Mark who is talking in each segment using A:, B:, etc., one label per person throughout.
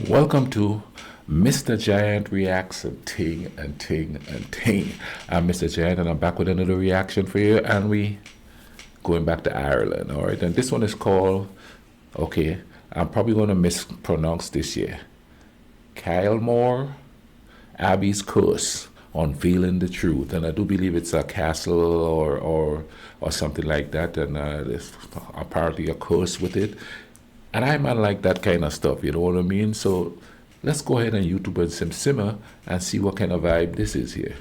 A: Welcome to Mr. Giant Reacts and Ting and Ting and Ting. I'm Mr. Giant and I'm back with another reaction for you, and we going back to Ireland, all right? And this one is called, okay, I'm probably going to mispronounce this year. Kylemore, Abbey's Curse, Unveiling the Truth. And I do believe it's a castle or something like that, and there's apparently a curse with it. And I'm not like that kind of stuff, you know what I mean? So let's go ahead and YouTube and simmer and see what kind of vibe this is here.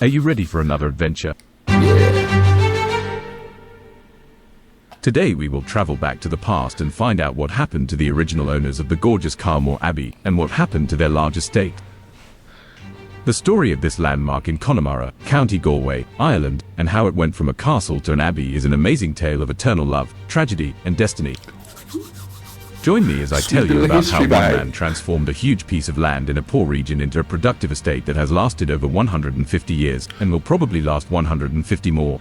B: Are you ready for another adventure?
A: Yeah.
B: Today we will travel back to the past and find out what happened to the original owners of the gorgeous Kylemore Abbey and what happened to their large estate. The story of this landmark in Connemara, County Galway, Ireland, and how it went from a castle to an abbey is an amazing tale of eternal love, tragedy, and destiny. Join me as I tell you about how one man transformed a huge piece of land in a poor region into a productive estate that has lasted over 150 years and will probably last 150 more.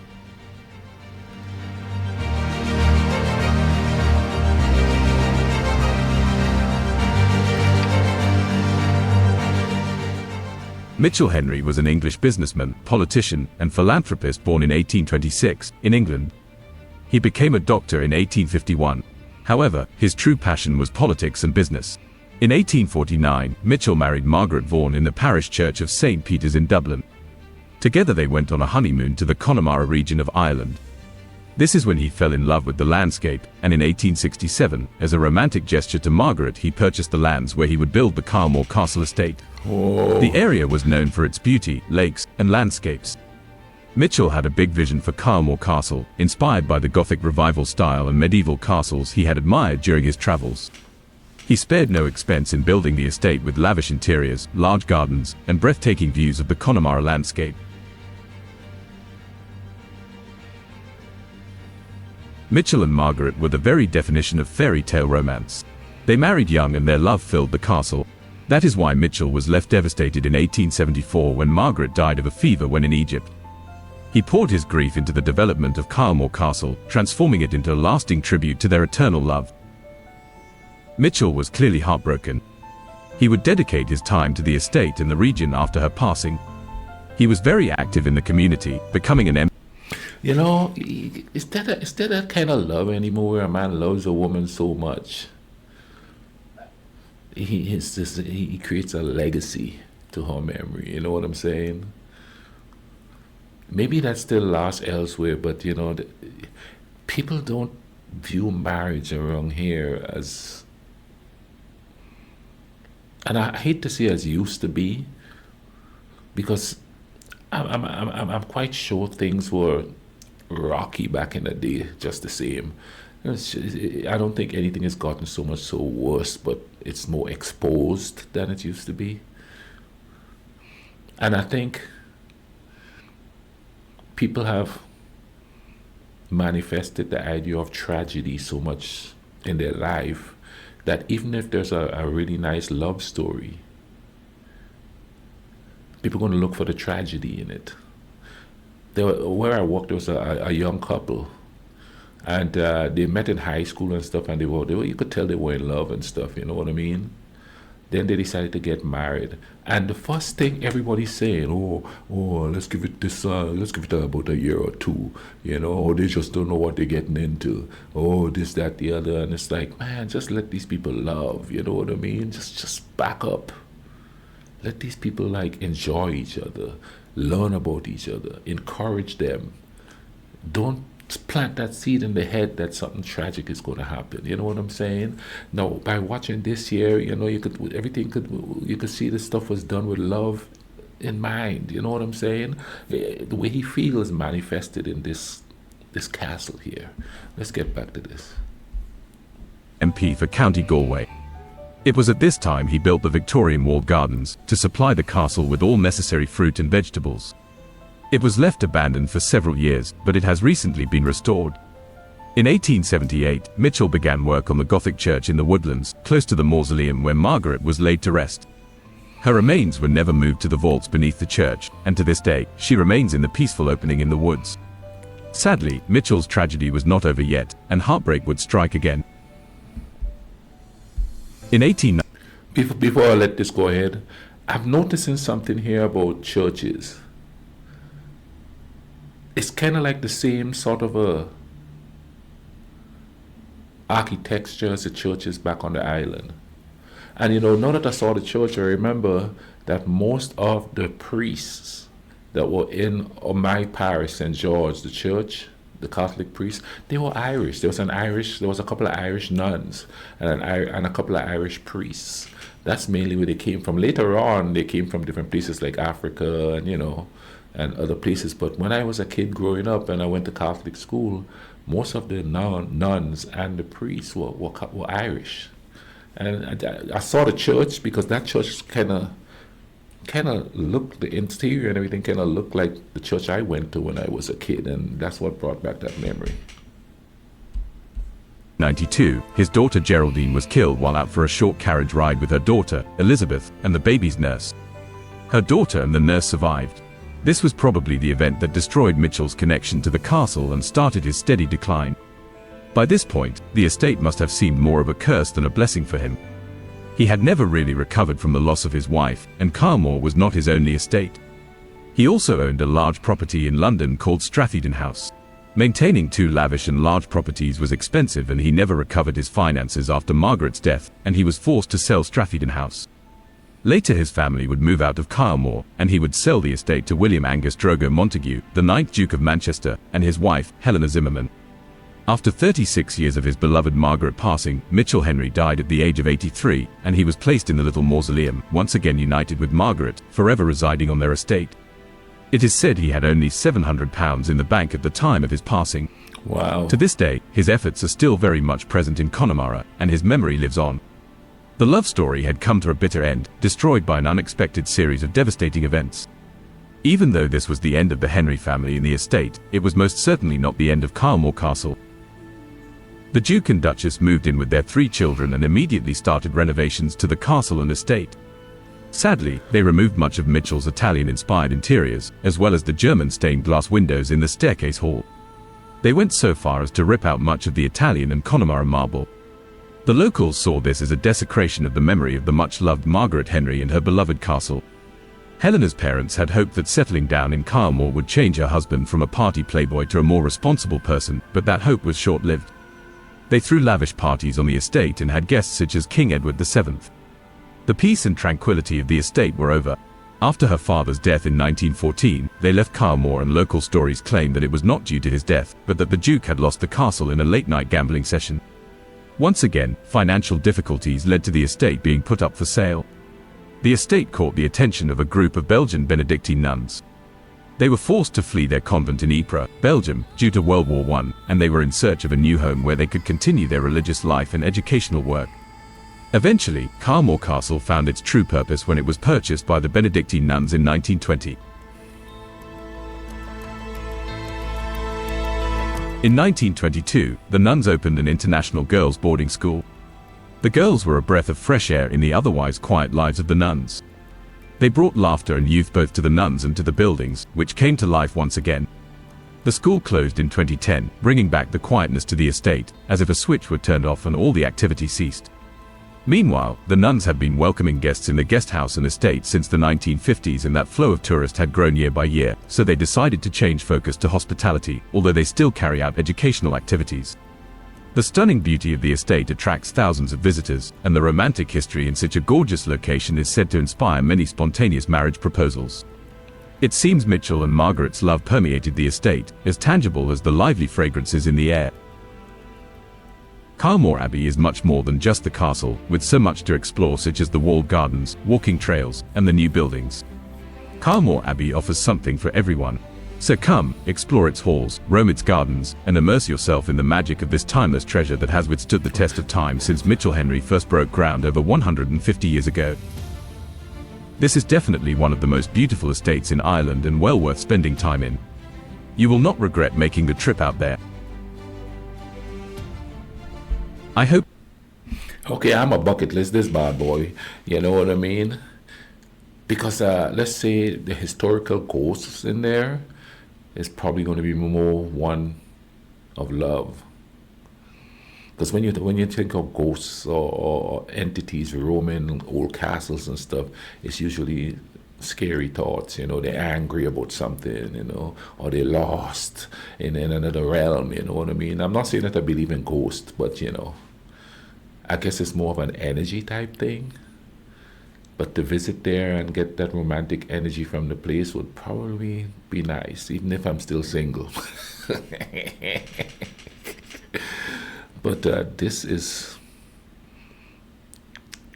B: Mitchell Henry was an English businessman, politician, and philanthropist born in 1826, in England. He became a doctor in 1851. However, his true passion was politics and business. In 1849, Mitchell married Margaret Vaughan in the parish church of St. Peter's in Dublin. Together they went on a honeymoon to the Connemara region of Ireland. This is when he fell in love with the landscape, and in 1867, as a romantic gesture to Margaret, he purchased the lands where he would build the Kylemore Castle estate.
A: Whoa.
B: The area was known for its beauty, lakes, and landscapes. Mitchell had a big vision for Kylemore Castle, inspired by the Gothic Revival style and medieval castles he had admired during his travels. He spared no expense in building the estate with lavish interiors, large gardens, and breathtaking views of the Connemara landscape. Mitchell and Margaret were the very definition of fairy tale romance. They married young and their love filled the castle. That is why Mitchell was left devastated in 1874 when Margaret died of a fever when in Egypt. He poured his grief into the development of Kylemore Castle, transforming it into a lasting tribute to their eternal love. Mitchell was clearly heartbroken. He would dedicate his time to the estate and the region after her passing. He was very active in the community, becoming an
A: You know, is there that kind of love anymore where a man loves a woman so much? He creates a legacy to her memory, you know what I'm saying? Maybe that still lasts elsewhere, but you know, people don't view marriage around here as, and I hate to say as used to be, because I'm quite sure things were rocky back in the day, just the same. I don't think anything has gotten so worse, but it's more exposed than it used to be. And I think people have manifested the idea of tragedy so much in their life that even if there's a really nice love story, people are going to look for the tragedy in it. Where I worked, there was a young couple, and they met in high school and stuff, and you could tell they were in love and stuff, you know what I mean? Then they decided to get married, and the first thing everybody's saying, let's give it about a year or two, you know, or they just don't know what they're getting into, this, that, the other, and it's like, man, just let these people love, you know what I mean? Just back up. Let these people like enjoy each other, learn about each other, encourage them. Don't plant that seed in the head that something tragic is going to happen. You know what I'm saying? Now, by watching this here, you know, you could see this stuff was done with love in mind. You know what I'm saying? The way he feels manifested in this castle here. Let's get back to this.
B: MP for County Galway. It was at this time he built the Victorian walled gardens to supply the castle with all necessary fruit and vegetables. It was left abandoned for several years, but it has recently been restored. In 1878, Mitchell began work on the Gothic church in the woodlands, close to the mausoleum where Margaret was laid to rest. Her remains were never moved to the vaults beneath the church, and to this day, she remains in the peaceful opening in the woods. Sadly, Mitchell's tragedy was not over yet, and heartbreak would strike again. In 18...
A: Before I let this go ahead, I'm noticing something here about churches. It's kind of like the same sort of a architecture as the churches back on the island. And you know, now that I saw the church, I remember that most of the priests that were in my parish, St. George, the church, the Catholic priests, they were Irish. There was a couple of Irish nuns and a couple of Irish priests. That's mainly where they came from. Later on, they came from different places like Africa and, you know, and other places. But when I was a kid growing up and I went to Catholic school, most of the nuns and the priests were Irish. And I saw the church because that church kind of looked, the interior and everything kind of looked like the church I went to when I was a kid, and that's what brought back that memory.
B: 92, his daughter Geraldine was killed while out for a short carriage ride with her daughter, Elizabeth, and the baby's nurse. Her daughter and the nurse survived. This was probably the event that destroyed Mitchell's connection to the castle and started his steady decline. By this point, the estate must have seemed more of a curse than a blessing for him. He had never really recovered from the loss of his wife, and Kylemore was not his only estate. He also owned a large property in London called Stratheden House. Maintaining two lavish and large properties was expensive, and he never recovered his finances after Margaret's death, and he was forced to sell Stratheden House. Later his family would move out of Kylemore, and he would sell the estate to William Angus Drogo Montague, the 9th Duke of Manchester, and his wife, Helena Zimmerman. After 36 years of his beloved Margaret passing, Mitchell Henry died at the age of 83, and he was placed in the little mausoleum, once again united with Margaret, forever residing on their estate. It is said he had only £700 in the bank at the time of his passing.
A: Wow.
B: To this day, his efforts are still very much present in Connemara, and his memory lives on. The love story had come to a bitter end, destroyed by an unexpected series of devastating events. Even though this was the end of the Henry family and the estate, it was most certainly not the end of Kylemore Castle. The Duke and Duchess moved in with their 3 children and immediately started renovations to the castle and estate. Sadly, they removed much of Mitchell's Italian-inspired interiors, as well as the German stained glass windows in the staircase hall. They went so far as to rip out much of the Italian and Connemara marble. The locals saw this as a desecration of the memory of the much-loved Margaret Henry and her beloved castle. Helena's parents had hoped that settling down in Kylemore would change her husband from a party playboy to a more responsible person, but that hope was short-lived. They threw lavish parties on the estate and had guests such as King Edward VII. The peace and tranquility of the estate were over. After her father's death in 1914, they left Kylemore, and local stories claim that it was not due to his death, but that the Duke had lost the castle in a late-night gambling session. Once again, financial difficulties led to the estate being put up for sale. The estate caught the attention of a group of Belgian Benedictine nuns. They were forced to flee their convent in Ypres, Belgium, due to World War I, and they were in search of a new home where they could continue their religious life and educational work. Eventually, Kylemore Castle found its true purpose when it was purchased by the Benedictine nuns in 1920. In 1922, the nuns opened an international girls' boarding school. The girls were a breath of fresh air in the otherwise quiet lives of the nuns. They brought laughter and youth both to the nuns and to the buildings, which came to life once again. The school closed in 2010, bringing back the quietness to the estate, as if a switch were turned off and all the activity ceased. Meanwhile, the nuns have been welcoming guests in the guest house and estate since the 1950s, and that flow of tourists had grown year by year, so they decided to change focus to hospitality, although they still carry out educational activities. The stunning beauty of the estate attracts thousands of visitors, and the romantic history in such a gorgeous location is said to inspire many spontaneous marriage proposals. It seems Mitchell and Margaret's love permeated the estate, as tangible as the lively fragrances in the air. Kylemore Abbey is much more than just the castle, with so much to explore, such as the walled gardens, walking trails, and the new buildings. Kylemore Abbey offers something for everyone. So come, explore its halls, roam its gardens, and immerse yourself in the magic of this timeless treasure that has withstood the test of time since Mitchell Henry first broke ground over 150 years ago. This is definitely one of the most beautiful estates in Ireland and well worth spending time in. You will not regret making the trip out there. I hope.
A: Okay, I'm a bucket list this bad boy. You know what I mean? Because let's say the historical ghosts in there, it's probably going to be more one of love. Because when you think of ghosts or entities roaming old castles and stuff, it's usually scary thoughts. They're angry about something, or they're lost in another realm. You know what I mean? I'm not saying that I believe in ghosts, but I guess it's more of an energy type thing. But to visit there and get that romantic energy from the place would probably be nice, even if I'm still single. But this is,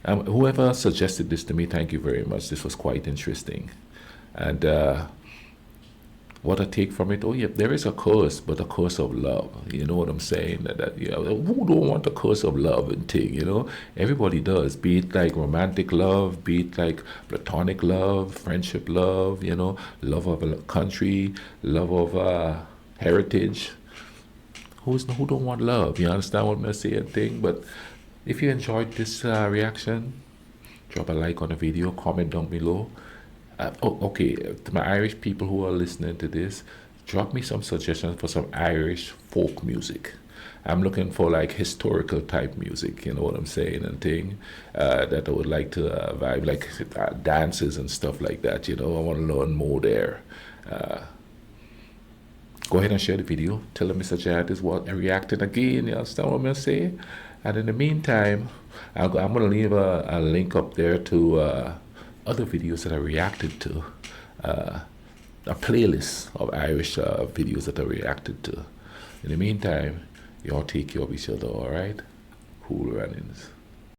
A: whoever suggested this to me, thank you very much. This was quite interesting. And what I take from it, oh yeah, there is a curse, but a curse of love. You know what I'm saying? Who don't want a curse of love and thing, Everybody does, be it like romantic love, be it like platonic love, friendship love, love of a country, love of heritage. Who don't want love? You understand what I'm saying? Thing. But if you enjoyed this reaction, drop a like on the video, comment down below. Okay, to my Irish people who are listening to this, drop me some suggestions for some Irish folk music. I'm looking for like historical type music, you know what I'm saying, and thing that I would like to vibe, like dances and stuff like that. I want to learn more there. Go ahead and share the video. Tell them Mr. Giant is reacting again. You understand what I'm going to say? And in the meantime, I'm going to leave a link up there to other videos that I reacted to. A playlist of Irish videos that I reacted to. In the meantime, y'all take care of each other, all right? Cool runnings.